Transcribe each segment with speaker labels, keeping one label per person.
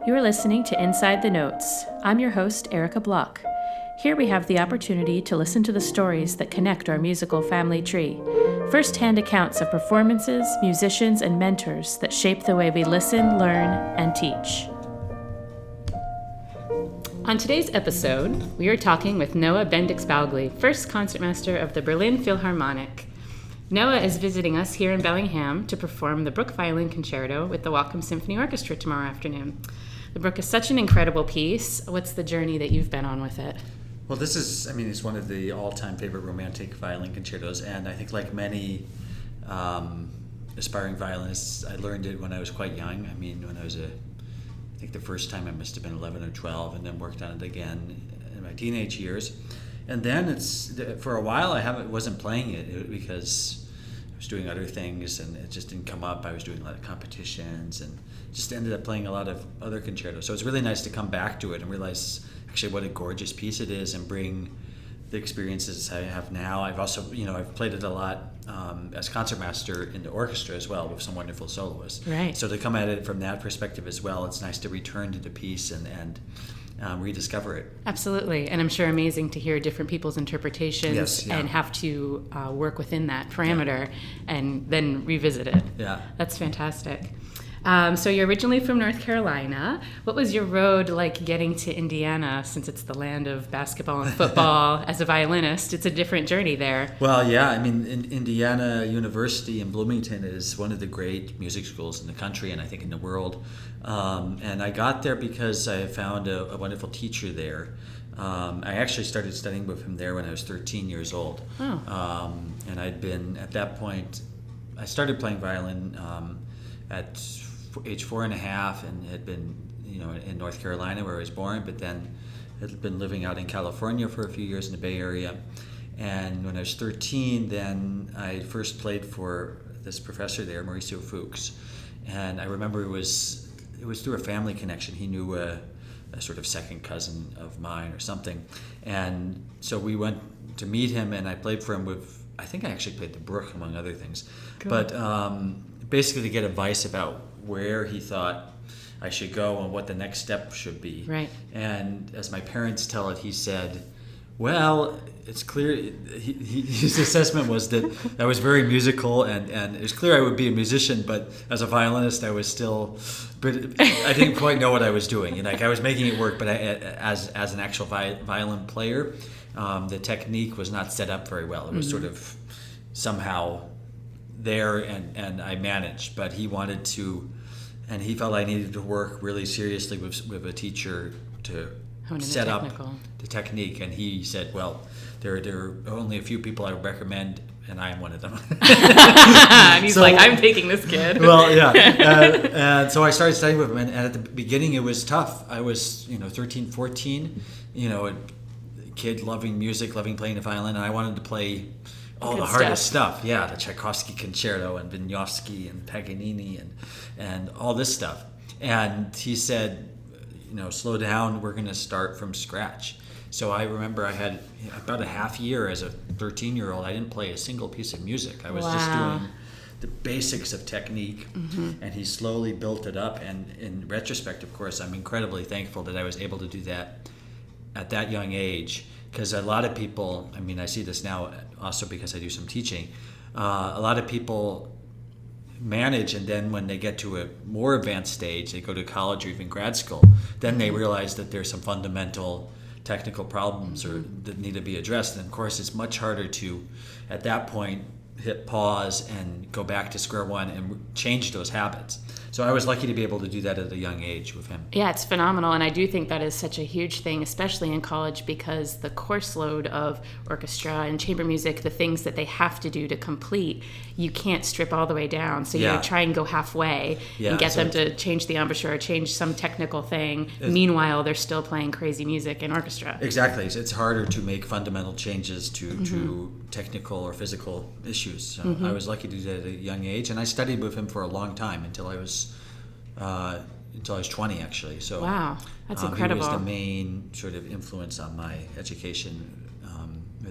Speaker 1: You're listening to Inside the Notes. I'm your host, Erica Block. Here we have the opportunity to listen to the stories that connect our musical family tree. First-hand accounts of performances, musicians, and mentors that shape the way we listen, learn, and teach. On today's episode, we are talking with Noah Bendix-Balgley, first concertmaster of the Berlin Philharmonic. Noah is visiting us here in Bellingham to perform the Bruch Violin Concerto with the Wacom Symphony Orchestra tomorrow afternoon. The Bruch is such an incredible piece. What's the journey that you've been on with it?
Speaker 2: Well, this is, it's one of the all-time favorite romantic violin concertos, and I think like many aspiring violinists, I learned it when I was quite young. When I was I think the first time I must have been 11 or 12, and then worked on it again in my teenage years. And then for a while I wasn't playing it because I was doing other things, and it just didn't come up. I was doing a lot of competitions, and just ended up playing a lot of other concertos. So it's really nice to come back to it and realize actually what a gorgeous piece it is, and bring the experiences I have now. I've also, I've played it a lot as concertmaster in the orchestra as well with some wonderful soloists.
Speaker 1: Right.
Speaker 2: So to come at it from that perspective as well, it's nice to return to the piece and rediscover it.
Speaker 1: Absolutely, and I'm sure amazing to hear different people's interpretations.
Speaker 2: Yes, yeah.
Speaker 1: And have to work within that parameter and then revisit it.
Speaker 2: Yeah.
Speaker 1: That's fantastic. So you're originally from North Carolina. What was your road like getting to Indiana, since it's the land of basketball and football? As a violinist, it's a different journey there.
Speaker 2: Well, yeah, Indiana University in Bloomington is one of the great music schools in the country, and I think in the world. And I got there because I found a wonderful teacher there. I actually started studying with him there when I was 13 years old.
Speaker 1: Oh.
Speaker 2: And I'd been, at that point, I started playing violin at age 4.5, and had been, in North Carolina where I was born, but then had been living out in California for a few years in the Bay Area. And when I was 13, then I first played for this professor there, Mauricio Fuchs. And I remember it was through a family connection. He knew a sort of second cousin of mine or something. And so we went to meet him, and I played for him I think I actually played the Bruch, among other things.
Speaker 1: Cool.
Speaker 2: But basically to get advice about where he thought I should go and what the next step should be.
Speaker 1: Right.
Speaker 2: And as my parents tell it, he said, well, it's clear, his assessment was that I was very musical, and it was clear I would be a musician, but as a violinist I didn't quite know what I was doing. I was making it work, but as an actual violin player, the technique was not set up very well. It was sort of somehow there, and I managed, but he wanted to, and he felt I needed to work really seriously with a teacher to set up the technique. And he said, well, there are only a few people I would recommend, and I am one of them.
Speaker 1: And he's like, I'm taking this kid.
Speaker 2: Well, yeah. And so I started studying with him, and at the beginning it was tough. I was 13, 14, a kid loving music, loving playing the violin, and I wanted to play all the hardest stuff. Yeah, the Tchaikovsky Concerto and Wieniawski and Paganini and all this stuff. And he said, slow down, we're going to start from scratch. So I remember I had about a half year as a 13-year-old. I didn't play a single piece of music. I was just doing the basics of technique, and he slowly built it up. And in retrospect, of course, I'm incredibly thankful that I was able to do that at that young age. Because a lot of people, I see this now also because I do some teaching, a lot of people manage, and then when they get to a more advanced stage, they go to college or even grad school, then they realize that there's some fundamental technical problems that need to be addressed. And of course, it's much harder to, at that point, hit pause and go back to square one and change those habits. So I was lucky to be able to do that at a young age with him.
Speaker 1: Yeah, it's phenomenal, and I do think that is such a huge thing, especially in college, because the course load of orchestra and chamber music, the things that they have to do to complete, you can't strip all the way down. So you try and go halfway and get them to change the embouchure or change some technical thing. Meanwhile, they're still playing crazy music in orchestra.
Speaker 2: Exactly. It's harder to make fundamental changes to technical or physical issues. So I was lucky to do that at a young age, and I studied with him for a long time until I was 20 actually. So
Speaker 1: wow, that's incredible.
Speaker 2: He was the main sort of influence on my education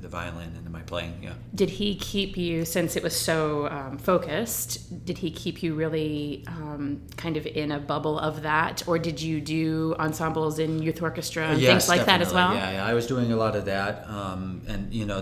Speaker 2: the violin and in my playing. Yeah.
Speaker 1: Did he keep you, since it was so focused, did he keep you really kind of in a bubble of that? Or did you do ensembles in youth orchestra and things like that as well?
Speaker 2: Yeah, I was doing a lot of that. And,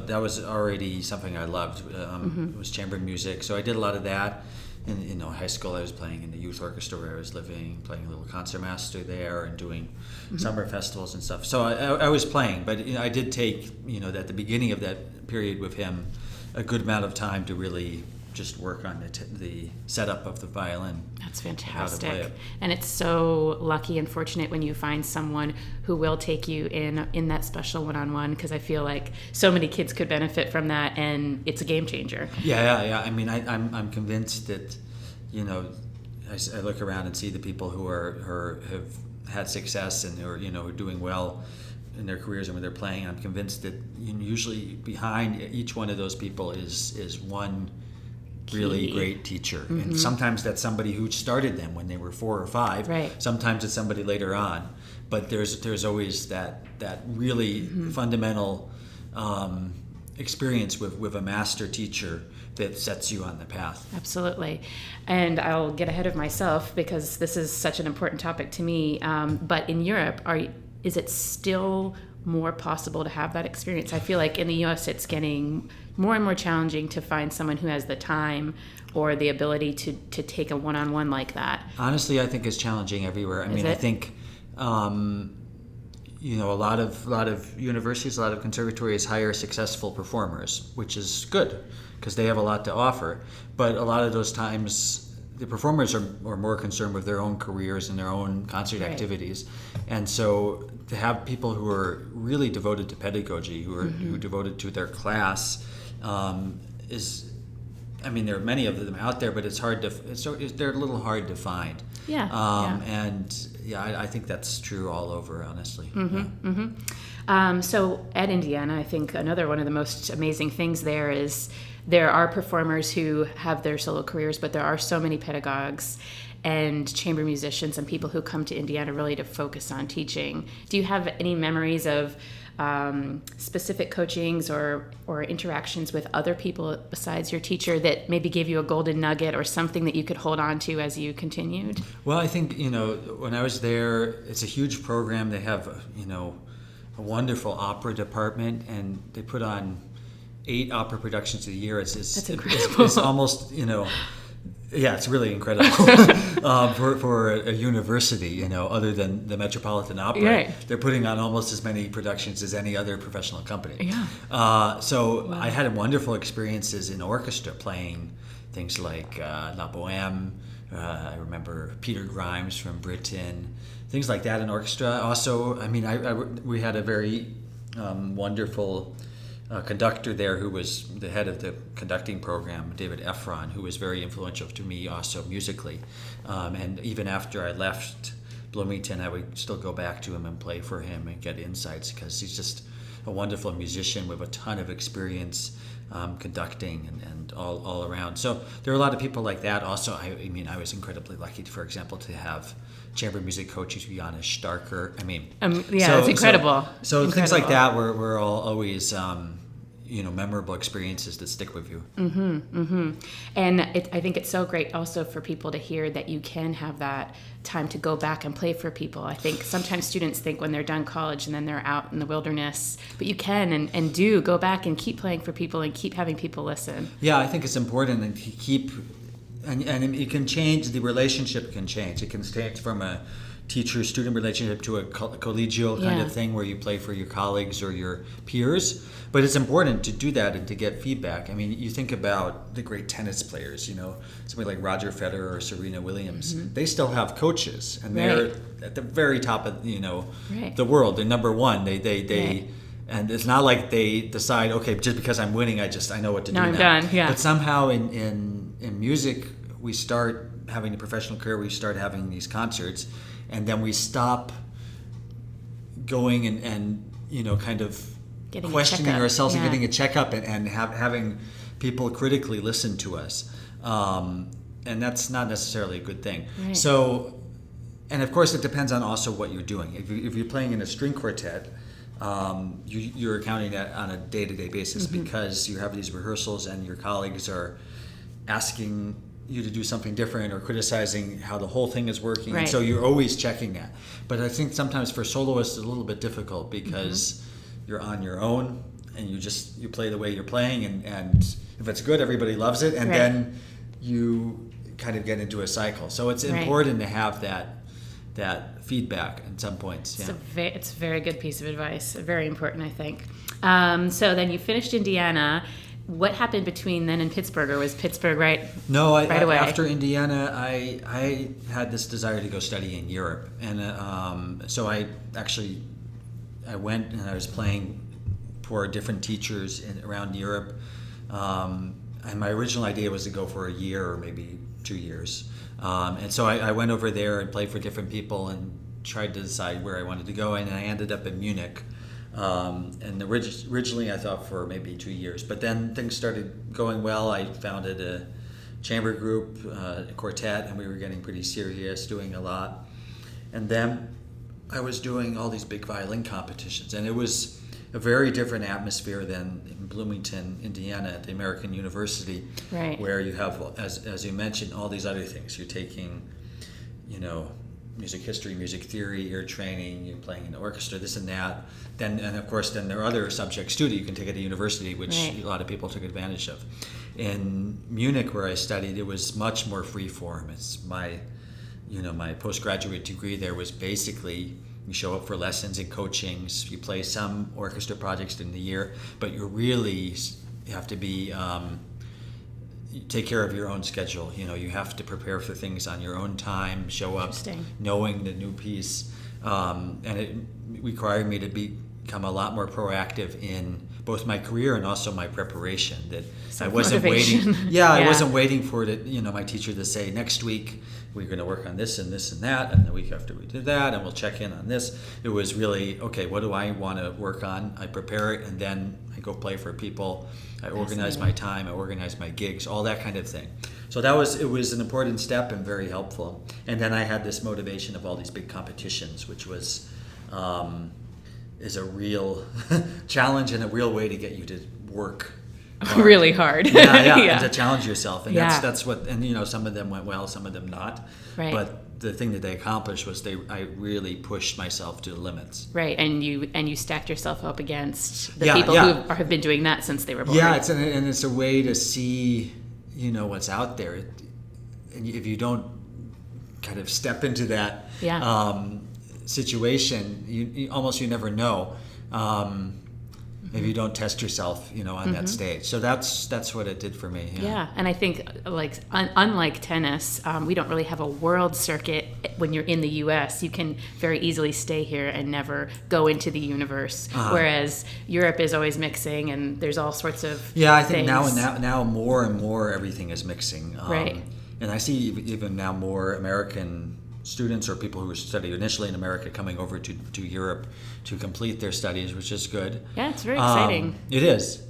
Speaker 2: that was already something I loved. It was chamber music. So I did a lot of that. In high school, I was playing in the youth orchestra where I was living, playing a little concertmaster there, and doing summer festivals and stuff. So I was playing, but I did take at the beginning of that period with him a good amount of time to really just work on the setup of the violin.
Speaker 1: That's fantastic. And it's so lucky and fortunate when you find someone who will take you in that special one-on-one, because I feel like so many kids could benefit from that, and it's a game changer.
Speaker 2: Yeah. I mean, I'm convinced that, I look around and see the people who have had success and who are doing well in their careers and when they're playing. I'm convinced that usually behind each one of those people is one really great teacher. And sometimes that's somebody who started them when they were 4 or 5.
Speaker 1: Right.
Speaker 2: Sometimes it's somebody later on. But there's always that really fundamental experience with a master teacher that sets you on the path.
Speaker 1: Absolutely. And I'll get ahead of myself because this is such an important topic to me. But in Europe, is it still more possible to have that experience? I feel like in the U.S. it's getting more and more challenging to find someone who has the time or the ability to take a one-on-one like that.
Speaker 2: Honestly, I think it's challenging everywhere. I think a lot of universities, a lot of conservatories hire successful performers, which is good because they have a lot to offer. But a lot of those times, the performers are more concerned with their own careers and their own concert activities. And so to have people who are really devoted to pedagogy, who are devoted to their class, there are many of them out there, but they're a little hard to find. I think that's true all over, honestly.
Speaker 1: So at Indiana, I think another one of the most amazing things there is there are performers who have their solo careers, but there are so many pedagogues and chamber musicians and people who come to Indiana really to focus on teaching. Do you have any memories of specific coachings or interactions with other people besides your teacher that maybe gave you a golden nugget or something that you could hold on to as you continued?
Speaker 2: Well, I think, when I was there, it's a huge program. They have, a wonderful opera department, and they put on 8 opera productions a year.
Speaker 1: That's incredible.
Speaker 2: It's almost, it's really incredible for a university, other than the Metropolitan Opera.
Speaker 1: Right.
Speaker 2: They're putting on almost as many productions as any other professional company.
Speaker 1: Yeah.
Speaker 2: Wow. I had wonderful experiences in orchestra playing things like La Bohème. I remember Peter Grimes from Britain, things like that in orchestra. Also, we had a very wonderful conductor there who was the head of the conducting program, David Efron, who was very influential to me also musically. And even after I left Bloomington, I would still go back to him and play for him and get insights because he's just a wonderful musician with a ton of experience conducting and all around. So there are a lot of people like that. Also, I was incredibly lucky, for example, to have chamber music coach Jana Starker.
Speaker 1: It's incredible.
Speaker 2: So things like that were all always memorable experiences that stick with you.
Speaker 1: And I think it's so great also for people to hear that you can have that time to go back and play for people. I think sometimes students think when they're done college and then they're out in the wilderness, but you can and do go back and keep playing for people and keep having people listen.
Speaker 2: Yeah, I think it's important and keep, and it can change, the relationship can change. It can change from a teacher-student relationship to a collegial kind of thing where you play for your colleagues or your peers. But it's important to do that and to get feedback. You think about the great tennis players, somebody like Roger Federer or Serena Williams. They still have coaches, and they're at the very top of the world. They're number one. They and it's not like they decide, okay, just because I'm winning, I know what to do now.
Speaker 1: I'm done. Yeah.
Speaker 2: But somehow in music, we start having a professional career. We start having these concerts, and then we stop going and kind of
Speaker 1: getting
Speaker 2: questioning ourselves and getting a checkup and having people critically listen to us. And that's not necessarily a good thing.
Speaker 1: Right.
Speaker 2: So, and of course it depends on also what you're doing. If you're playing in a string quartet, you're accounting that on a day-to-day basis because you have these rehearsals and your colleagues are asking you to do something different or criticizing how the whole thing is working. And so you're always checking that. But I think sometimes for soloists it's a little bit difficult because you're on your own and you play the way you're playing, and if it's good, everybody loves it, and then you kind of get into a cycle. So it's important to have that feedback at some points. Yeah.
Speaker 1: It's a very good piece of advice. Very important, I think. So then you finished Indiana. What happened between then and Pittsburgh, or was Pittsburgh right away?
Speaker 2: After Indiana, I had this desire to go study in Europe, and so I went and I was playing for different teachers around Europe, and my original idea was to go for a year or maybe 2 years, and so I went over there and played for different people and tried to decide where I wanted to go, and I ended up in Munich. And originally I thought for maybe 2 years, but then things started going well. I founded a chamber group, a quartet, and we were getting pretty serious, doing a lot. And then I was doing all these big violin competitions, and it was a very different atmosphere than in Bloomington, Indiana, at the American University, where you have, as you mentioned, all these other things. You're taking, music history, music theory, ear training, you're playing in the orchestra, this and that. And of course, then there are other subjects too that you can take at a university, which a lot of people took advantage of. In Munich, where I studied, it was much more free form. It's my postgraduate degree there was basically you show up for lessons and coachings, you play some orchestra projects in the year, but you have to be you take care of your own schedule. You have to prepare for things on your own time, show up knowing the new piece, and it required me to become a lot more proactive in both my career and also my preparation. That I wasn't waiting. I wasn't waiting for my teacher to say next week we're going to work on this and this and that, and the week after we do that, and we'll check in on this. It was really, okay, what do I want to work on? I prepare it, and then I go play for people. I organize my time, I organize my gigs, all that kind of thing. So it was an important step and very helpful. And then I had this motivation of all these big competitions, which was is a real challenge and a real way to get you to work hard.
Speaker 1: Really hard.
Speaker 2: And to challenge yourself. And that's what, and some of them went well, some of them not.
Speaker 1: Right.
Speaker 2: But the thing that they accomplished was I really pushed myself to the limits.
Speaker 1: Right, and you stacked yourself up against the people who have been doing that since they were born.
Speaker 2: Yeah, it's a way to see, what's out there. And if you don't kind of step into that situation, you never know. If you don't test yourself, on that stage. So that's what it did for me.
Speaker 1: Yeah, and I think unlike tennis, we don't really have a world circuit when you're in the U.S. You can very easily stay here and never go into the universe. Whereas Europe is always mixing, and there's all sorts of
Speaker 2: I think things. now more and more everything is mixing.
Speaker 1: Right.
Speaker 2: And I see even now more American students or people who studied initially in America coming over to Europe to complete their studies, which is good.
Speaker 1: Yeah, it's very exciting.
Speaker 2: It is.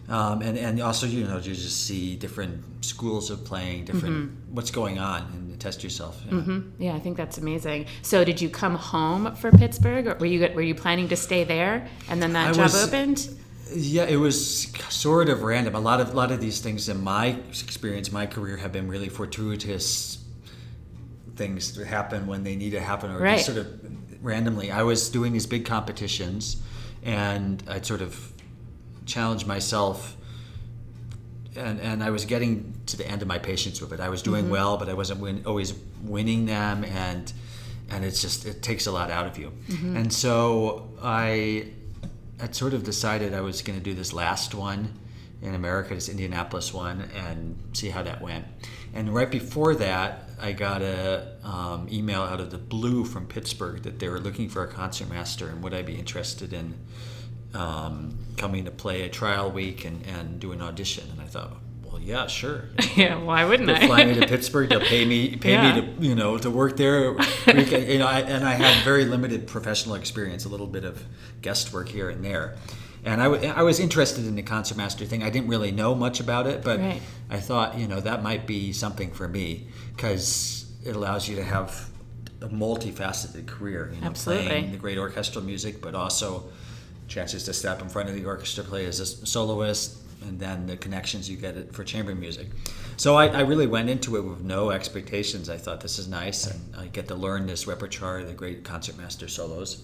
Speaker 2: And also, you just see different schools of playing, different what's going on, and test yourself.
Speaker 1: Yeah, I think that's amazing. So did you come home for Pittsburgh, or were you planning to stay there, and then that job opened?
Speaker 2: Yeah, it was sort of random. A lot of these things in my experience, my career, have been really fortuitous things that happen when they need to happen, or just sort of randomly. I was doing these big competitions, and I'd sort of challenged myself, and I was getting to the end of my patience with it. I was doing well, but I wasn't always winning them, and it takes a lot out of you. And so I had sort of decided I was going to do this last one in America, this Indianapolis one, and see how that went. And right before that, I got a email out of the blue from Pittsburgh that they were looking for a concertmaster, and would I be interested in coming to play a trial week and do an audition. And I thought, well, yeah, sure.
Speaker 1: Yeah, why wouldn't I?
Speaker 2: They'll fly me to Pittsburgh. They'll pay me to to work there. And I had very limited professional experience, a little bit of guest work here and there. And I was interested in the concertmaster thing. I didn't really know much about it, but I thought, that might be something for me, because it allows you to have a multifaceted career,
Speaker 1: Absolutely.
Speaker 2: Playing the great orchestral music, but also chances to step in front of the orchestra, play as a soloist, and then the connections you get for chamber music. So I really went into it with no expectations. I thought, this is nice, and I get to learn this repertoire, the great concertmaster solos.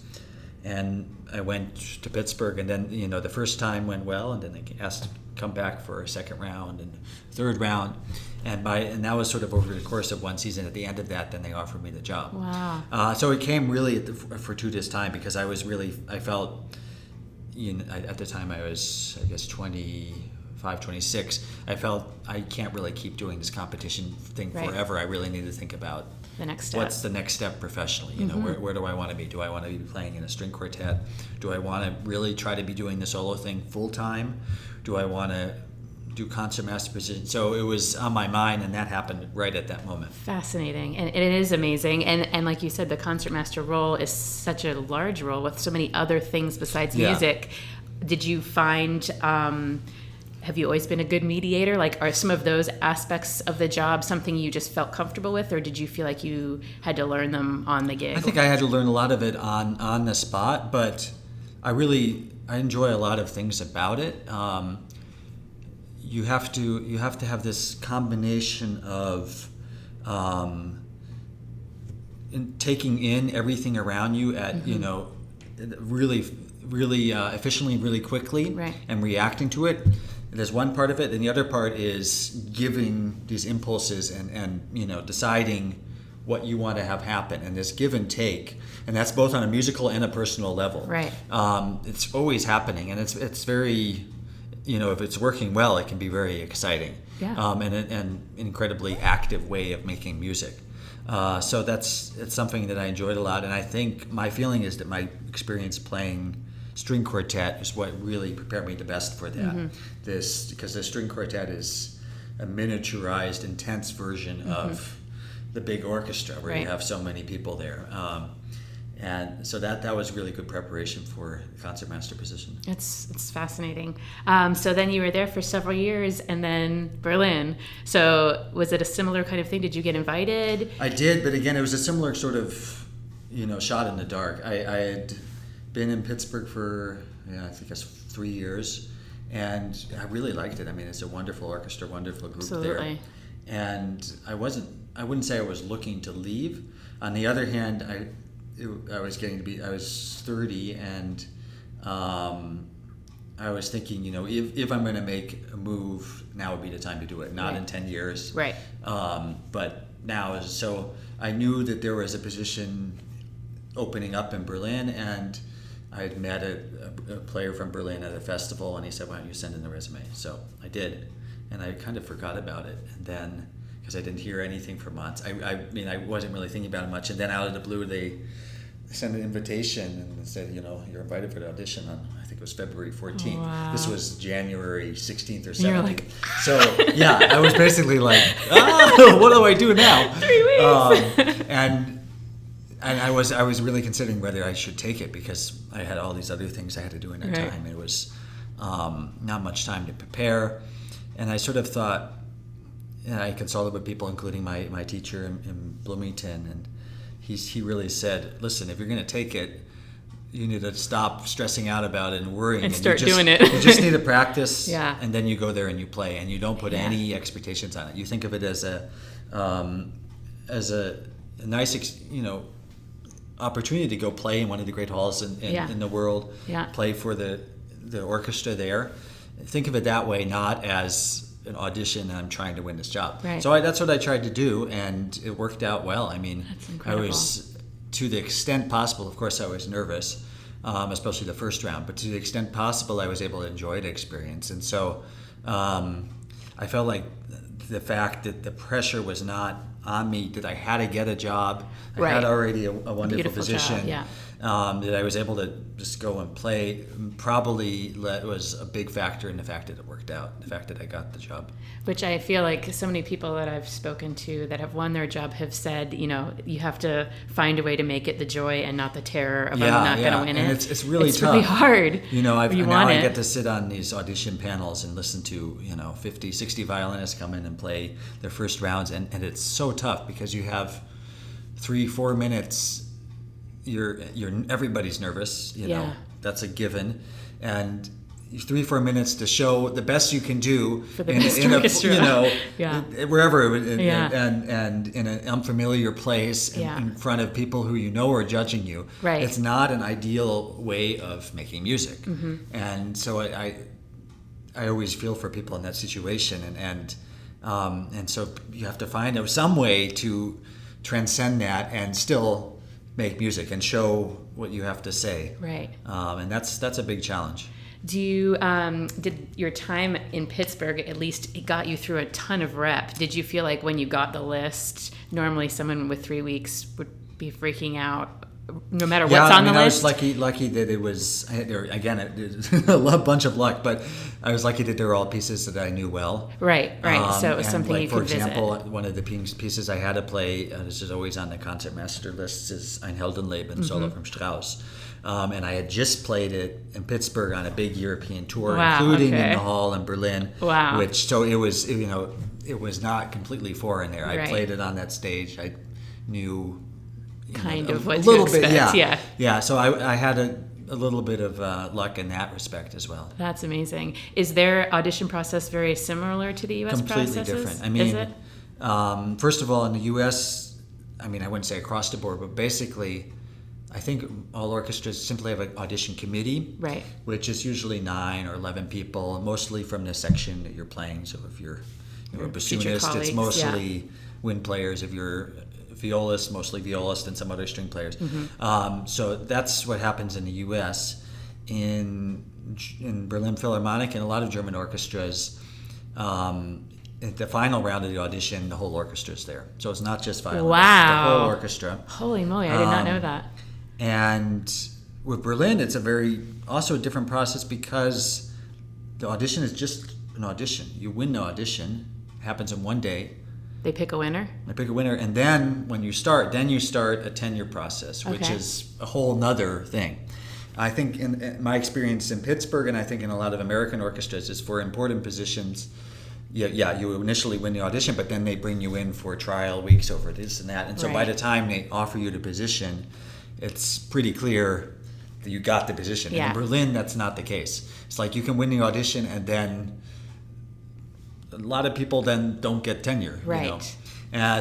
Speaker 2: And I went to Pittsburgh, and then, the first time went well, and then they asked to come back for a second round and third round. And that was sort of over the course of one season. At the end of that, then they offered me the job.
Speaker 1: Wow.
Speaker 2: So it came really at the fortuitous time, because I felt, at the time I was, I guess, 25, 26. I felt I can't really keep doing this competition thing forever. I really need to think about
Speaker 1: the next step.
Speaker 2: What's the next step professionally? Where do I want to be? Do I want to be playing in a string quartet? Do I want to really try to be doing the solo thing full time? Do I want to do concertmaster position? So it was on my mind, and that happened right at that moment.
Speaker 1: Fascinating, and it is amazing. And like you said, the concertmaster role is such a large role with so many other things besides music. Did you find? Have you always been a good mediator? Like, are some of those aspects of the job something you just felt comfortable with, or did you feel like you had to learn them on the gig?
Speaker 2: I think I had to learn a lot of it on the spot, but I enjoy a lot of things about it. You have to have this combination of taking in everything around you at really efficiently, really quickly, and reacting to it. There's one part of it, and the other part is giving these impulses and deciding what you want to have happen, and this give and take, and that's both on a musical and a personal level.
Speaker 1: Right.
Speaker 2: It's always happening, and it's very, if it's working well, it can be very exciting.
Speaker 1: Yeah.
Speaker 2: And an incredibly active way of making music. So it's something that I enjoyed a lot, and I think my feeling is that my experience playing string quartet is what really prepared me the best for that. Because the string quartet is a miniaturized, intense version of the big orchestra, where you have so many people there. And so that was really good preparation for the concertmaster position.
Speaker 1: It's fascinating. So then you were there for several years, and then Berlin. So was it a similar kind of thing? Did you get invited?
Speaker 2: I did, but again, it was a similar sort of, shot in the dark. I had been in Pittsburgh for, I think it's 3 years, and I really liked it. I mean, it's a wonderful orchestra, wonderful group there. And I wouldn't say I was looking to leave. On the other hand, I was 30, and I was thinking, if I'm going to make a move, now would be the time to do it, not in 10 years.
Speaker 1: Right.
Speaker 2: But now, so I knew that there was a position opening up in Berlin, and I had met a player from Berlin at a festival, and he said, why don't you send in the resume? So I did, and I kind of forgot about it, and then, because I didn't hear anything for months. I wasn't really thinking about it much, and then out of the blue, they sent an invitation and said, you're invited for the audition on, I think it was February 14th.
Speaker 1: Wow.
Speaker 2: This was January 16th or 17th.
Speaker 1: You're like,
Speaker 2: so I was basically like, what do I do now?
Speaker 1: 3 weeks.
Speaker 2: And I was really considering whether I should take it, because I had all these other things I had to do in that time. It was not much time to prepare, and I sort of thought, and I consulted with people, including my teacher in Bloomington, and he really said, listen, if you're going to take it, you need to stop stressing out about it and worrying,
Speaker 1: and start doing it.
Speaker 2: You just need to practice,
Speaker 1: and
Speaker 2: then you go there and you play, and you don't put any expectations on it. You think of it as a nice, opportunity to go play in one of the great halls in the world, play for the orchestra there. Think of it that way, not as an audition and I'm trying to win this job.
Speaker 1: Right.
Speaker 2: So that's what I tried to do, and it worked out well. I mean,
Speaker 1: that's incredible.
Speaker 2: I was, to the extent possible, of course I was nervous, especially the first round, but to the extent possible I was able to enjoy the experience. And so I felt like the fact that the pressure was not on me, that I had to get a job. I had already a wonderful position.
Speaker 1: Job,
Speaker 2: that I was able to just go and play probably was a big factor in the fact that it worked out, the fact that I got the job.
Speaker 1: Which I feel like so many people that I've spoken to that have won their job have said, you have to find a way to make it the joy and not the terror of I'm not going to win
Speaker 2: and
Speaker 1: it.
Speaker 2: It's really
Speaker 1: it's
Speaker 2: tough.
Speaker 1: Really hard.
Speaker 2: I get to sit on these audition panels and listen to 50, 60 violinists come in and play their first rounds, and it's so tough because you have 3-4 minutes. You're everybody's nervous, that's a given, and 3-4 minutes to show the best you can do
Speaker 1: for the best orchestra,
Speaker 2: wherever, and in an unfamiliar place in front of people who you know are judging you.
Speaker 1: Right.
Speaker 2: It's not an ideal way of making music, and so I always feel for people in that situation, and so you have to find some way to transcend that and still make music and show what you have to say.
Speaker 1: Right.
Speaker 2: And that's a big challenge.
Speaker 1: Do you did your time in Pittsburgh, at least it got you through a ton of rep? Did you feel like when you got the list, normally someone with 3 weeks would be freaking out no matter what's on the list?
Speaker 2: I was lucky that it was, again, a bunch of luck, but I was lucky that they were all pieces that I knew well.
Speaker 1: Right. So it was something you could visit.
Speaker 2: For example, one of the pieces I had to play, this is always on the concertmaster lists, is Ein Heldenleben, solo from Strauss. And I had just played it in Pittsburgh on a big European tour, including in the hall in Berlin.
Speaker 1: Wow.
Speaker 2: So it was, it was not completely foreign there. I played it on that stage. I knew
Speaker 1: kind of what to expect.
Speaker 2: Yeah. So I had a little bit of luck in that respect as well.
Speaker 1: That's amazing. Is their audition process very similar to the U.S. processes?
Speaker 2: Completely different.
Speaker 1: Is it?
Speaker 2: First of all, in the U.S., I wouldn't say across the board, but basically, I think all orchestras simply have an audition committee,
Speaker 1: right?
Speaker 2: Which is usually 9 or 11 people, mostly from the section that you're playing. So if you're a bassoonist, it's mostly wind players. If you're a violist, mostly violist and some other string players. So that's what happens in the U.S. In Berlin Philharmonic and a lot of German orchestras. At the final round of the audition, the whole orchestra is there. So it's not just violinists, the whole orchestra.
Speaker 1: Holy moly, I did not know that.
Speaker 2: And with Berlin, it's also a different process because the audition is just an audition. You win the audition, it happens in one day.
Speaker 1: They pick a winner?
Speaker 2: They pick a winner, and then when you start a tenure process, which is a whole nother thing. I think in my experience in Pittsburgh, and I think in a lot of American orchestras, is for important positions. You initially win the audition, but then they bring you in for trial weeks over this and that. And so by the time they offer you the position, it's pretty clear that you got the position. And in Berlin, that's not the case. It's like you can win the audition, and then a lot of people then don't get tenure.
Speaker 1: Right.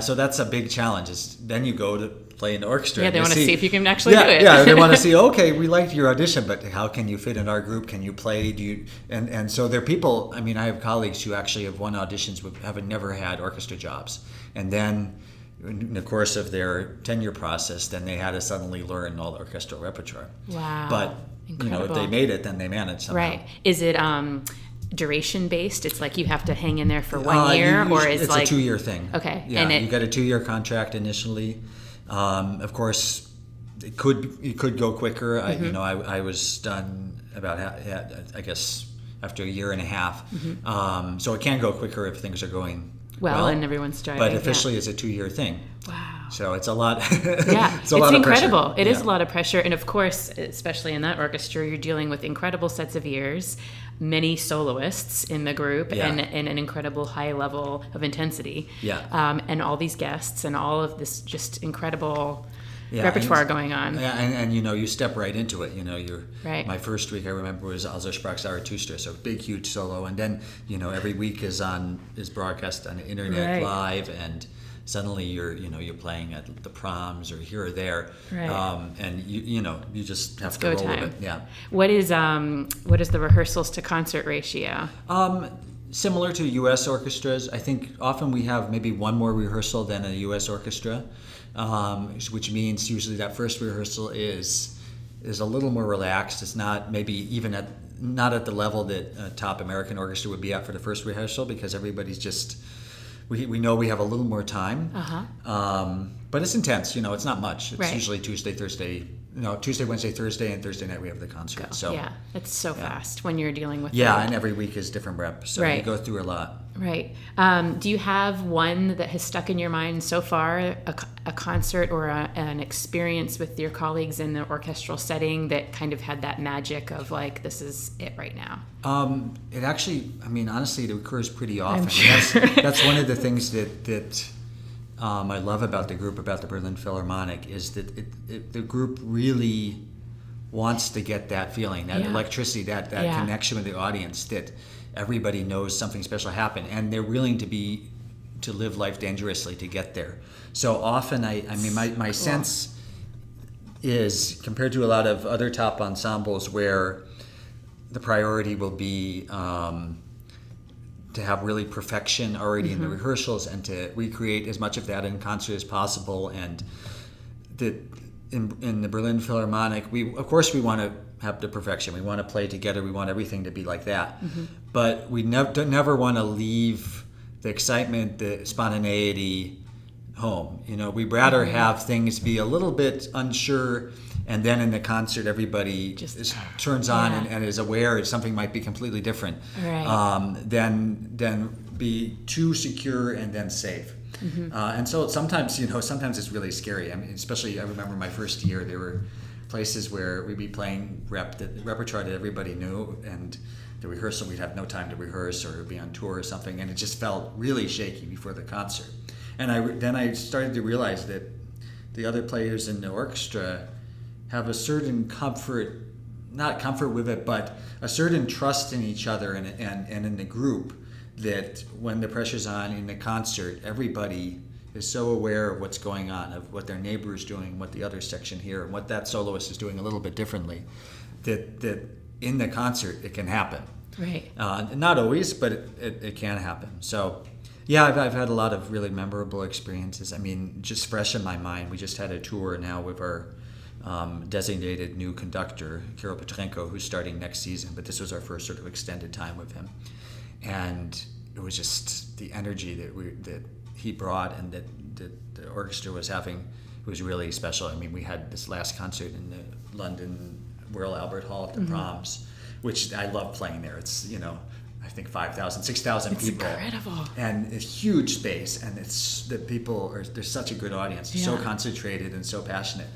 Speaker 2: So that's a big challenge. Then you go to play in the orchestra.
Speaker 1: Yeah, they want to see if you can actually do it.
Speaker 2: Yeah, they want to see, okay, we liked your audition, but how can you fit in our group? Can you play? And so there are people, I have colleagues who actually have won auditions but have never had orchestra jobs. And then in the course of their tenure process, then they had to suddenly learn all the orchestral repertoire.
Speaker 1: Wow.
Speaker 2: But, if they made it, then they managed somehow.
Speaker 1: Right. Is it duration based? It's like you have to hang in there for 1 year, or is
Speaker 2: it's
Speaker 1: like
Speaker 2: a 2-year thing?
Speaker 1: Okay.
Speaker 2: Yeah, you got a 2-year contract initially. Of course, it could go quicker. I was done about I guess after a year and a half. So it can go quicker if things are going well
Speaker 1: and everyone's driving.
Speaker 2: But officially, it's a 2-year thing.
Speaker 1: Wow.
Speaker 2: So it's a lot.
Speaker 1: It's incredible. It is a lot of pressure, and of course, especially in that orchestra, you're dealing with incredible sets of ears, many soloists in the group, and an incredible high level of intensity. And all these guests and all of this just incredible repertoire going on.
Speaker 2: Yeah, and you step right into it. My first week I remember was Also sprach Zarathustra, so big huge solo, and then every week is broadcast on the internet live, and suddenly you're playing at the proms or here or there, and you just have to roll with it. Yeah.
Speaker 1: What is the rehearsals to concert ratio?
Speaker 2: Similar to U.S. orchestras, I think often we have maybe one more rehearsal than a U.S. orchestra, which means usually that first rehearsal is a little more relaxed. It's not maybe even not at the level that a top American orchestra would be at for the first rehearsal, because everybody's just. We know we have a little more time, but it's intense. It's not much. It's usually Tuesday, Wednesday, Thursday, and Thursday night we have the concert. So
Speaker 1: it's so fast when you're dealing with
Speaker 2: and every week is different rep, so you go through a lot.
Speaker 1: Right. Do you have one that has stuck in your mind so far, a concert or an experience with your colleagues in the orchestral setting that kind of had that magic of like, this is it right now?
Speaker 2: It actually, honestly, it occurs pretty often.
Speaker 1: I'm sure.
Speaker 2: That's one of the things that I love about the group, about the Berlin Philharmonic, is that the group really wants to get that feeling, that electricity, that connection with the audience, that everybody knows something special happened, and they're willing to live life dangerously to get there. So often, my sense is, compared to a lot of other top ensembles where the priority will be to have really perfection already in the rehearsals and to recreate as much of that in concert as possible. And in the Berlin Philharmonic, we want to have the perfection. We want to play together. We want everything to be like that. But we never want to leave the excitement, the spontaneity home. We'd rather have things be a little bit unsure, and then in the concert everybody just turns on and is aware that something might be completely different, than be too secure and then safe. And so sometimes it's really scary. I mean, especially I remember my first year, there were places where we'd be playing repertoire that everybody knew, and the rehearsal we'd have no time to rehearse or be on tour or something, and it just felt really shaky before the concert. And then I started to realize that the other players in the orchestra have a certain not comfort with it, but a certain trust in each other and in the group, that when the pressure's on in the concert, everybody is so aware of what's going on, of what their neighbor is doing, what the other section here, and what that soloist is doing a little bit differently, that in the concert it can happen.
Speaker 1: Right.
Speaker 2: Not always, but it can happen. So, yeah, I've had a lot of really memorable experiences. I mean, just fresh in my mind, we just had a tour now with our designated new conductor, Kirill Petrenko, who's starting next season, but this was our first sort of extended time with him. And it was just the energy that he brought and that the orchestra was having was really special. I mean, we had this last concert in the London Royal Albert Hall at the Proms, which I love playing there. It's, I think 5,000, 6,000 people.
Speaker 1: It's incredible.
Speaker 2: And it's huge space, and there's such a good audience. They're so concentrated and so passionate.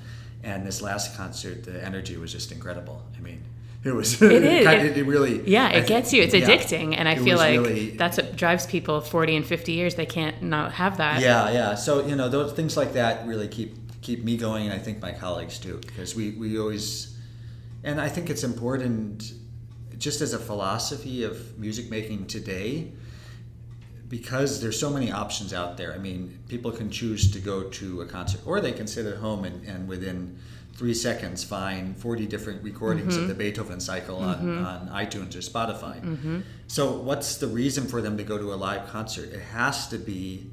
Speaker 2: And this last concert, the energy was just incredible. I mean, it was. It really.
Speaker 1: Yeah, it gets you. It's addicting, and I feel like really, that's what drives people 40 and 50 years. They can't not have that.
Speaker 2: Yeah. So those things like that really keep me going, and I think my colleagues too, because we always, and I think it's important, just as a philosophy of music making today, because there's so many options out there. I mean, people can choose to go to a concert, or they can sit at home and within 3 seconds find 40 different recordings of the Beethoven cycle on iTunes or Spotify. So what's the reason for them to go to a live concert? It has to be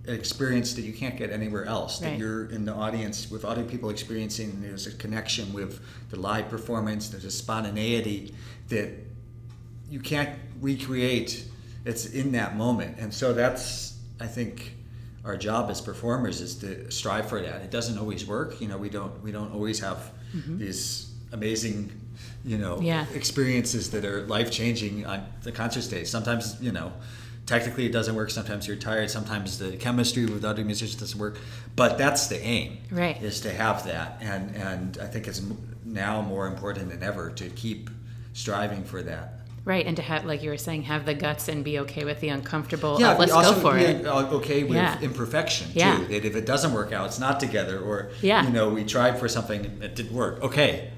Speaker 2: an experience that you can't get anywhere else, that you're in the audience with other people experiencing. There's a connection with the live performance, there's a spontaneity that you can't recreate. It's in that moment. And so that's, I think, our job as performers is to strive for that. It doesn't always work. We don't always have these amazing, experiences that are life-changing on the concert stage. Sometimes, technically it doesn't work. Sometimes you're tired. Sometimes the chemistry with other musicians doesn't work. But that's the aim,
Speaker 1: right?
Speaker 2: Is to have that. And I think it's now more important than ever to keep striving for that.
Speaker 1: Right, and to have, like you were saying, have the guts and be okay with the uncomfortable. Let's go for it.
Speaker 2: Okay with imperfection too.
Speaker 1: Yeah.
Speaker 2: That if it doesn't work out, it's not together, or we tried for something and it didn't work. Okay,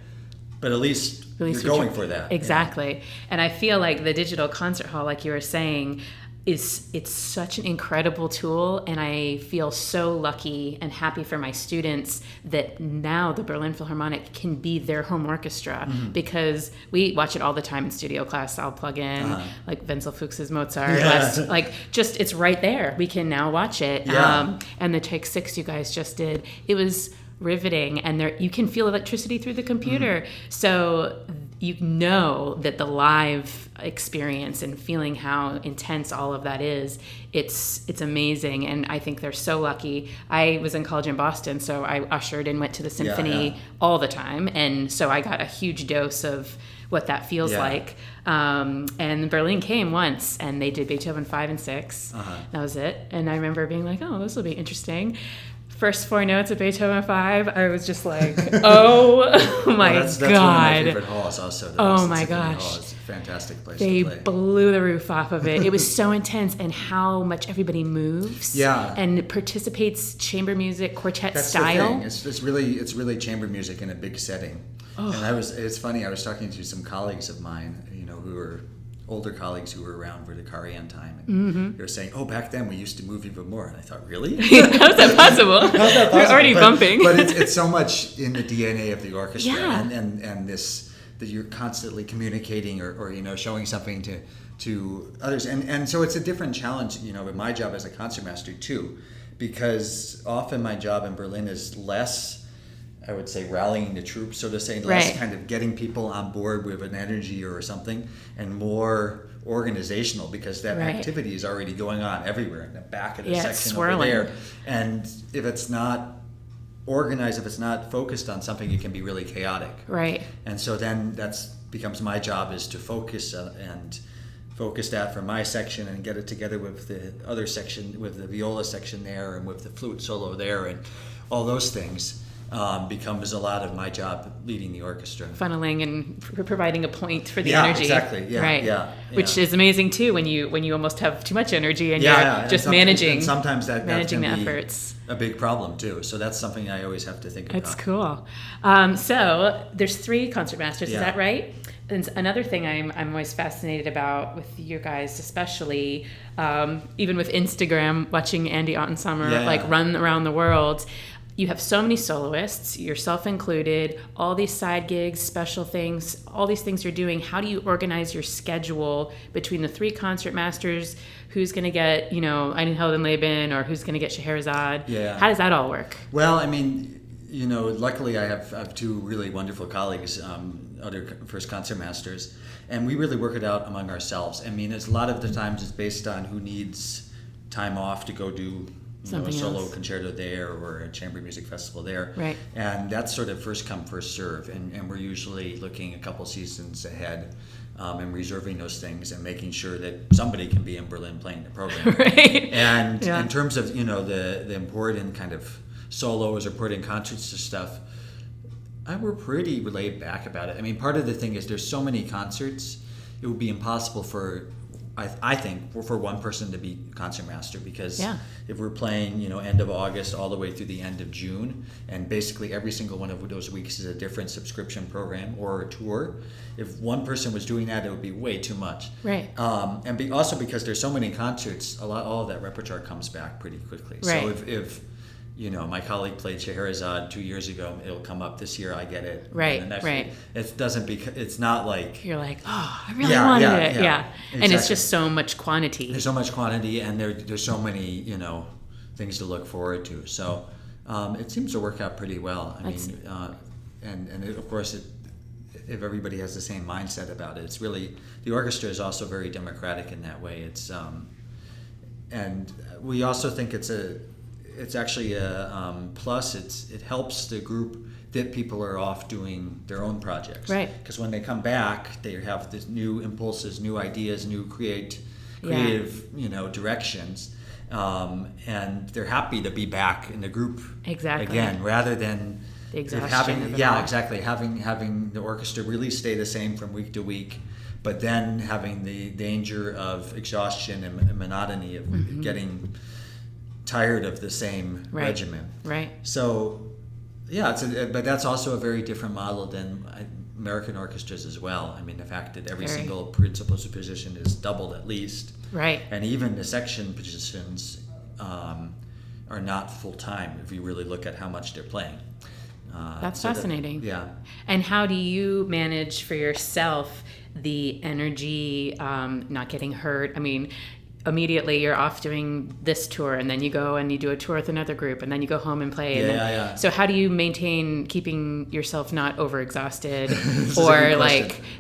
Speaker 2: but at least you're going for that.
Speaker 1: Exactly, and I feel like the digital concert hall, like you were saying, it's such an incredible tool, and I feel so lucky and happy for my students that now the Berlin Philharmonic can be their home orchestra, because we watch it all the time in studio class. I'll plug in like Wenzel Fuchs's Mozart, it's right there. We can now watch it. And the Take 6 you guys just did, it was riveting, and there you can feel electricity through the computer. So you know that the live experience and feeling how intense all of that is, it's amazing. And I think they're so lucky. I was in college in Boston, so I ushered and went to the symphony all the time, and so I got a huge dose of what that feels like. And Berlin came once, and they did Beethoven 5 and 6. That was it. And I remember being like, oh, this will be interesting. First 4 notes of Beethoven 5, I was just like, oh my God.
Speaker 2: That's one of my favorite halls also.
Speaker 1: Oh my gosh.
Speaker 2: fantastic place
Speaker 1: They
Speaker 2: to play.
Speaker 1: blew the roof off of it. It was so intense, and how much everybody moves.
Speaker 2: Yeah.
Speaker 1: And participates chamber music, quartet
Speaker 2: That's
Speaker 1: style.
Speaker 2: the thing. It's really chamber music in a big setting.
Speaker 1: Oh.
Speaker 2: And it's funny, I was talking to some colleagues of mine, who were older colleagues who were around for the Karajan time. And they were saying, back then we used to move even more. And I thought, really?
Speaker 1: How's that possible? You're already bumping.
Speaker 2: But it's so much in the DNA of the orchestra.
Speaker 1: Yeah.
Speaker 2: And this, that you're constantly communicating or showing something to others. And so it's a different challenge, with my job as a concertmaster too, because often my job in Berlin is less, I would say, rallying the troops, so to say, less kind of getting people on board with an energy or something, and more organizational, because that activity is already going on everywhere in the back of the section over there. And if it's not organized, if it's not focused on something, it can be really chaotic.
Speaker 1: Right.
Speaker 2: And so then becomes my job, is to focus that for my section and get it together with the other section, with the viola section there and with the flute solo there, and all those things. Becomes a lot of my job leading the orchestra.
Speaker 1: Funneling and providing a point for the energy.
Speaker 2: Exactly. Yeah,
Speaker 1: right.
Speaker 2: Yeah.
Speaker 1: Which is amazing too, when you almost have too much energy and you're just
Speaker 2: managing. And sometimes managing
Speaker 1: the
Speaker 2: can
Speaker 1: efforts.
Speaker 2: Be a big problem too. So that's something I always have to think about.
Speaker 1: That's cool. So there's 3 concertmasters. Is that right? And another thing I'm always fascinated about with you guys, especially, even with Instagram, watching Andy Ottensamer run around the world. You have so many soloists, yourself included, all these side gigs, special things, all these things you're doing. How do you organize your schedule between the 3 concertmasters? Who's going to get, Ein Leben, or who's going to get Scheherazade?
Speaker 2: Yeah.
Speaker 1: How does that all work?
Speaker 2: Well, I mean, luckily I have 2 really wonderful colleagues, other first concertmasters, and we really work it out among ourselves. I mean, it's a lot of the times it's based on who needs time off to go do a solo concerto there or a chamber music festival there.
Speaker 1: Right.
Speaker 2: And that's sort of first come, first serve. And we're usually looking a couple seasons ahead and reserving those things and making sure that somebody can be in Berlin playing the program.
Speaker 1: Right.
Speaker 2: And in terms of, the important kind of solos or important concerts and stuff, we're pretty laid back about it. I mean, part of the thing is there's so many concerts, it would be impossible for, I think, for one person to be concertmaster, because if we're playing, end of August all the way through the end of June, and basically every single one of those weeks is a different subscription program or a tour, if one person was doing that, it would be way too much.
Speaker 1: Right.
Speaker 2: And also because there's so many concerts, all of that repertoire comes back pretty quickly.
Speaker 1: Right.
Speaker 2: So if my colleague played Scheherazade 2 years ago, it'll come up this year, I get it.
Speaker 1: Right,
Speaker 2: and the next
Speaker 1: right.
Speaker 2: week. It's not like...
Speaker 1: You're like, I really wanted it. Yeah.
Speaker 2: Exactly.
Speaker 1: And it's just so much quantity.
Speaker 2: There's so much quantity, and there's so many, things to look forward to. So it seems to work out pretty well. I mean, of course, if everybody has the same mindset about it, it's really... The orchestra is also very democratic in that way. It's and we also think it's actually a plus. It helps the group that people are off doing their own projects.
Speaker 1: Right.
Speaker 2: Because when they come back, they have this new impulses, new ideas, new creative, directions, and they're happy to be back in the group again, rather than
Speaker 1: the exhaustion
Speaker 2: having the orchestra really stay the same from week to week, but then having the danger of exhaustion and monotony of getting tired of the same regimen.
Speaker 1: Right.
Speaker 2: So, but that's also a very different model than American orchestras as well. I mean, the fact that every single principal position is doubled at least.
Speaker 1: Right.
Speaker 2: And even the section positions are not full time if you really look at how much they're playing.
Speaker 1: That's fascinating.
Speaker 2: Yeah.
Speaker 1: And how do you manage for yourself the energy, not getting hurt? I mean, immediately you're off doing this tour, and then you go and you do a tour with another group, and then you go home and play. So how do you maintain keeping yourself not overexhausted or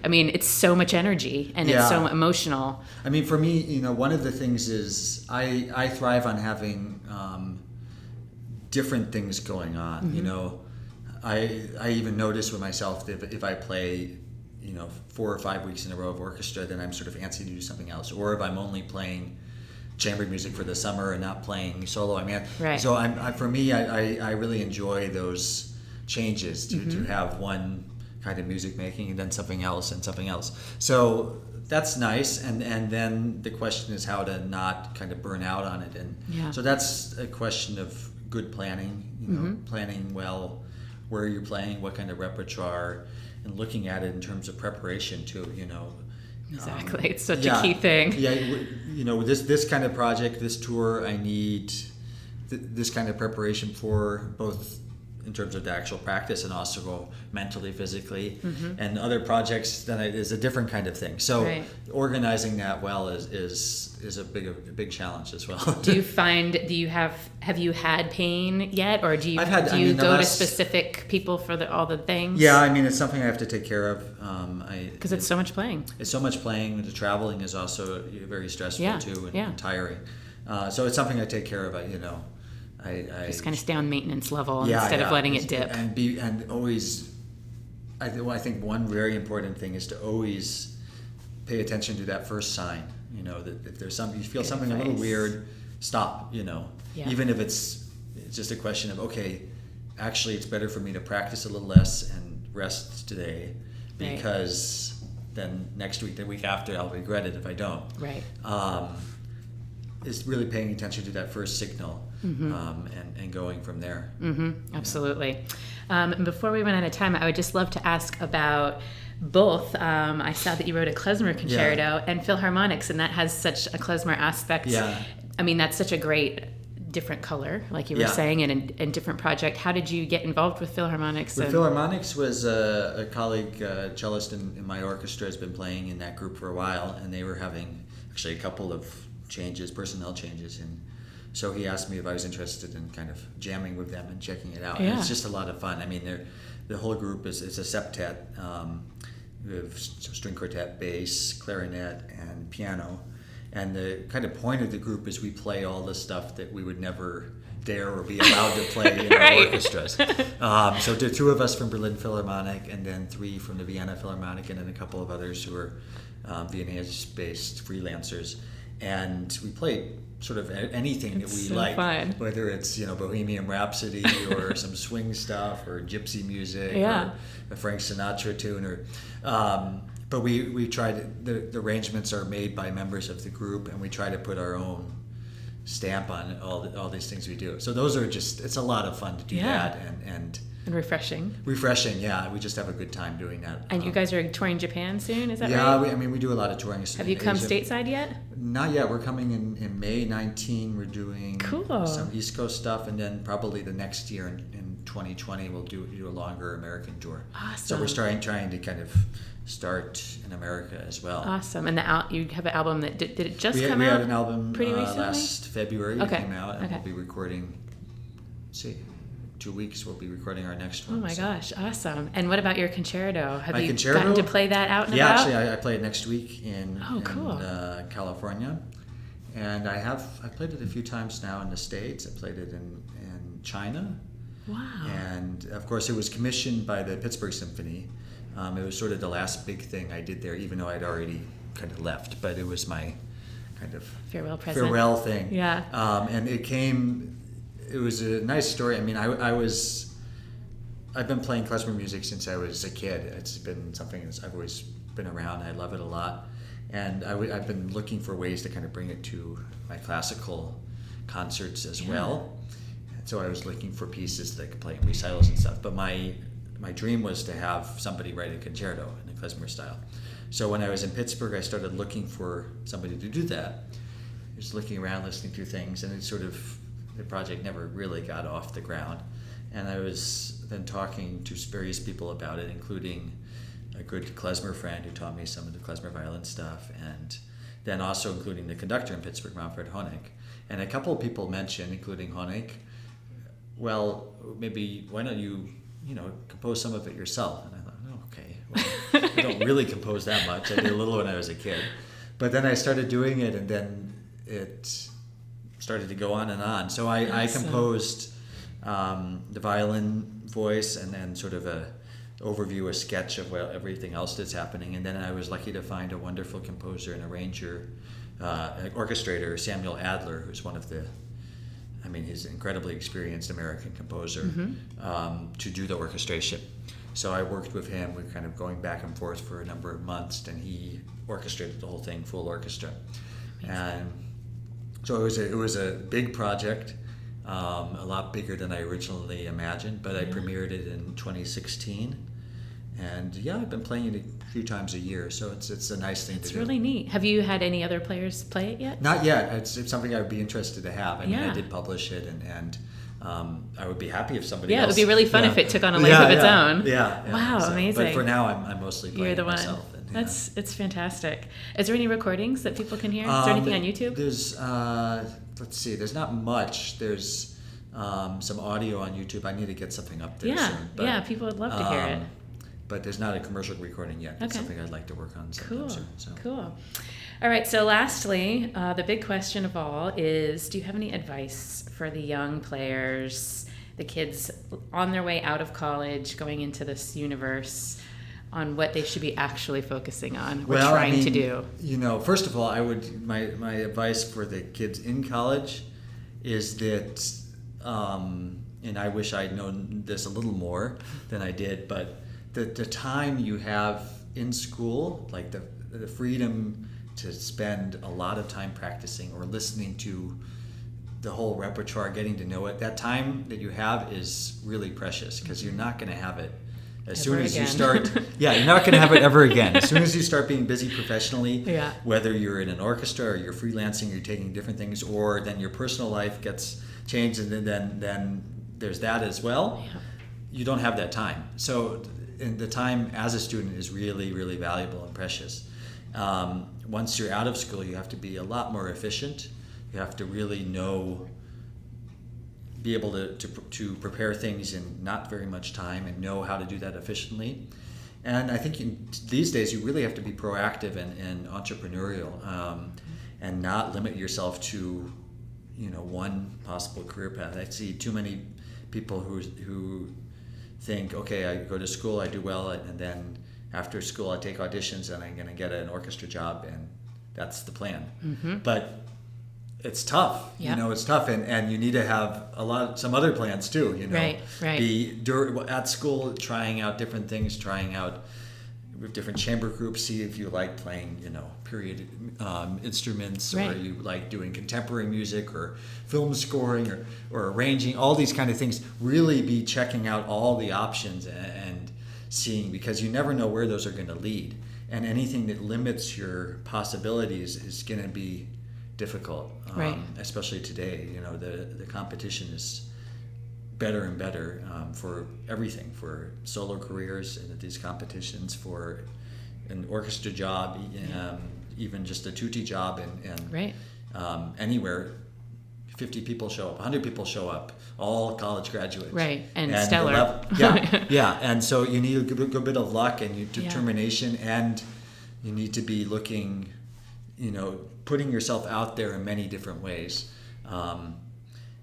Speaker 1: I mean, it's so much energy and it's so emotional. I
Speaker 2: mean, for me, one of the things is I thrive on having different things going on. I even notice with myself that if I play 4 or 5 weeks in a row of orchestra, then I'm sort of antsy to do something else. Or if I'm only playing chamber music for the summer and not playing solo, so for me, I really enjoy those changes to have one kind of music making, and then something else and something else. So that's nice, and then the question is how to not kind of burn out on it, and so that's a question of good planning, planning well where you're playing, what kind of repertoire, and looking at it in terms of preparation too.
Speaker 1: Exactly, it's such a key thing.
Speaker 2: Yeah, this kind of project, this tour, I need this kind of preparation for, both in terms of the actual practice and also mentally, physically. And other projects that is a different kind of thing. So organizing that well is a big challenge as well. Have you had pain yet, or do you go to specific people for all the things? Yeah, I mean, it's something I have to take care of.
Speaker 1: Because it's so much playing.
Speaker 2: It's so much playing. The traveling is also very stressful too, and tiring. So it's something I take care of. I
Speaker 1: just kind of stay on maintenance level instead of letting it dip.
Speaker 2: And always, I think one very important thing is to always pay attention to that first sign. That if there's you feel something a little weird, stop. Even if it's just a question of, okay, actually it's better for me to practice a little less and rest today, because then next week, the week after, I'll regret it if I don't.
Speaker 1: Right.
Speaker 2: Is really paying attention to that first signal, and going from there.
Speaker 1: Absolutely. And before we run out of time, I would just love to ask about both. I saw that you wrote a klezmer concerto and Philharmonics, and that has such a klezmer aspect. Yeah. I mean, that's such a great different color, like you were saying, and different project. How did you get involved with Philharmonics?
Speaker 2: Philharmonics was a colleague, cellist in my orchestra, has been playing in that group for a while, and they were having actually a couple of personnel changes, and so he asked me if I was interested in kind of jamming with them and checking it out. And it's just a lot of fun. I mean, the whole group is a septet. We have string quartet, bass, clarinet, and piano. And the kind of point of the group is we play all the stuff that we would never dare or be allowed to play in our orchestras. So there are 2 of us from Berlin Philharmonic, and then 3 from the Vienna Philharmonic, and then a couple of others who are Viennese-based freelancers. And we play sort of anything that we like, whether it's Bohemian Rhapsody or some swing stuff or gypsy music or a Frank Sinatra tune, but we try to, the arrangements are made by members of the group, and we try to put our own stamp on all these things we do. So those are it's a lot of fun to do that, and refreshing. Yeah. We just have a good time doing that.
Speaker 1: And you guys are touring Japan soon, is that right?
Speaker 2: Yeah, we do a lot of touring.
Speaker 1: Have you come stateside yet?
Speaker 2: Not yet. We're coming in May 19. We're doing some East Coast stuff, and then probably the next year in 2020 we'll do a longer American tour.
Speaker 1: Awesome.
Speaker 2: So we're trying to kind of start in America as well.
Speaker 1: Awesome. And you have an album that did it just come out?
Speaker 2: We had an album
Speaker 1: pretty recently?
Speaker 2: Last February. It came out, and we'll be recording. Let's see. 2 weeks we'll be recording our next one.
Speaker 1: Oh my gosh, awesome. And what about your concerto? Have you gotten to play that out and about?
Speaker 2: Yeah, actually I play it next week in California. And I played it a few times now in the States. I played it in China.
Speaker 1: Wow.
Speaker 2: And of course it was commissioned by the Pittsburgh Symphony. It was sort of the last big thing I did there, even though I'd already kind of left, but it was my kind of farewell thing.
Speaker 1: Yeah.
Speaker 2: And it was a nice story. I mean, I've been playing klezmer music since I was a kid. It's been something that I've always been around. I love it a lot. And I've been looking for ways to kind of bring it to my classical concerts as well. And so I was looking for pieces that I could play in recitals and stuff. But my dream was to have somebody write a concerto in the klezmer style. So when I was in Pittsburgh, I started looking for somebody to do that. I was looking around, listening to things, and the project never really got off the ground. And I was then talking to various people about it, including a good klezmer friend who taught me some of the klezmer violin stuff, and then also including the conductor in Pittsburgh, Manfred Honeck. And a couple of people mentioned, including Honeck, well, maybe why don't you compose some of it yourself? And I thought, okay, well, I don't really compose that much. I did a little when I was a kid. But then I started doing it, and then it started to go on and on. So I composed the violin voice, and then sort of a overview, a sketch of everything else that's happening. And then I was lucky to find a wonderful composer and arranger, orchestrator, Samuel Adler, who's he's an incredibly experienced American composer, to do the orchestration. So I worked with him. We were kind of going back and forth for a number of months, and he orchestrated the whole thing, full orchestra. And so it was a big project, a lot bigger than I originally imagined, but I premiered it in 2016. And I've been playing it a few times a year, so it's a nice thing to do.
Speaker 1: It's really neat. Have you had any other players play it yet?
Speaker 2: Not yet. It's something I would be interested to have. I mean, I did publish it, and I would be happy if somebody else...
Speaker 1: Yeah, it would be really fun if it took on a life of its own.
Speaker 2: Yeah.
Speaker 1: Wow, so, amazing.
Speaker 2: But for now, I'm mostly playing it myself.
Speaker 1: It's fantastic. Is there any recordings that people can hear? Is there anything on YouTube?
Speaker 2: There's, let's see, there's not much. There's some audio on YouTube. I need to get something up there soon. But,
Speaker 1: people would love to hear it.
Speaker 2: But there's not a commercial recording yet. That's something I'd like to work on sometime soon. So.
Speaker 1: Cool. All right, so lastly, the big question of all is, do you have any advice for the young players, the kids on their way out of college, going into this universe, on what they should be actually focusing on or trying to do?
Speaker 2: First of all, my advice for the kids in college is that, and I wish I'd known this a little more than I did, but the time you have in school, like the freedom to spend a lot of time practicing or listening to the whole repertoire, getting to know it, that time that you have is really precious, because you're not going to have it as soon as you start. You're not going to have it ever again. As soon as you start being busy professionally, whether you're in an orchestra or you're freelancing, you're taking different things, or then your personal life gets changed, and then there's that as well. You don't have that time. So the time as a student is really, really valuable and precious. Once you're out of school, you have to be a lot more efficient. You have to really be able to prepare things in not very much time and know how to do that efficiently. And I think these days you really have to be proactive and entrepreneurial, and not limit yourself to one possible career path. I see too many people who think, okay, I go to school, I do well, and then after school I take auditions and I'm going to get an orchestra job, and that's the plan. Mm-hmm. But it's tough. It's tough, and you need to have some other plans too.
Speaker 1: Right.
Speaker 2: Be at school, trying out different things, trying out with different chamber groups, see if you like playing, period instruments, or you like doing contemporary music or film scoring or arranging, all these kind of things. Really be checking out all the options and seeing, because you never know where those are going to lead. And anything that limits your possibilities is going to be difficult, especially today. The competition is better and better for everything, for solo careers and these competitions, for an orchestra job, even just a tutti job, and anywhere. 50 people show up, 100 people show up, all college graduates.
Speaker 1: Right, and stellar.
Speaker 2: And so you need a good bit of luck and determination, and you need to be looking, putting yourself out there in many different ways.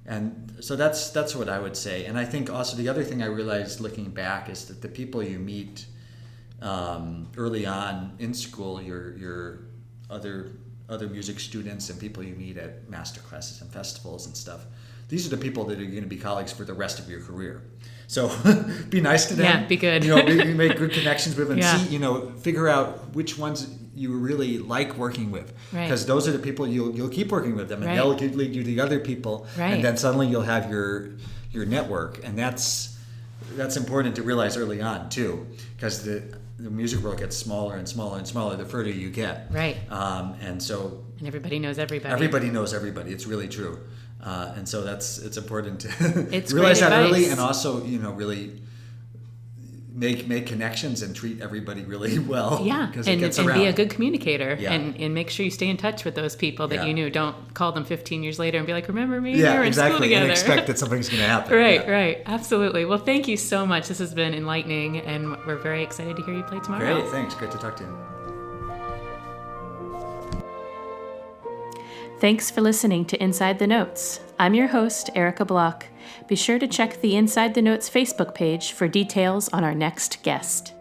Speaker 2: And so that's what I would say. And I think also the other thing I realized looking back is that the people you meet early on in school, your other music students and people you meet at master classes and festivals and stuff, these are the people that are going to be colleagues for the rest of your career. So be nice to them.
Speaker 1: Yeah, be good.
Speaker 2: Make good connections with them, and see, figure out which ones you really like working with, because those are the people you'll keep working with them, and they'll lead you to the other people, and then suddenly you'll have your network, and that's important to realize early on too, because the music world gets smaller and smaller and smaller the further you get. And everybody knows everybody. Everybody knows everybody. It's really true. And so it's important to realize that early, and also really make connections and treat everybody really well.
Speaker 1: And be a good communicator, and make sure you stay in touch with those people that you knew. Don't call them 15 years later and be like, remember me? We were in school together.
Speaker 2: And expect that something's going to happen.
Speaker 1: Right. Absolutely. Well, thank you so much. This has been enlightening, and we're very excited to hear you play tomorrow.
Speaker 2: Great. Thanks. Great to talk to you.
Speaker 1: Thanks for listening to Inside the Notes. I'm your host, Erica Block. Be sure to check the Inside the Notes Facebook page for details on our next guest.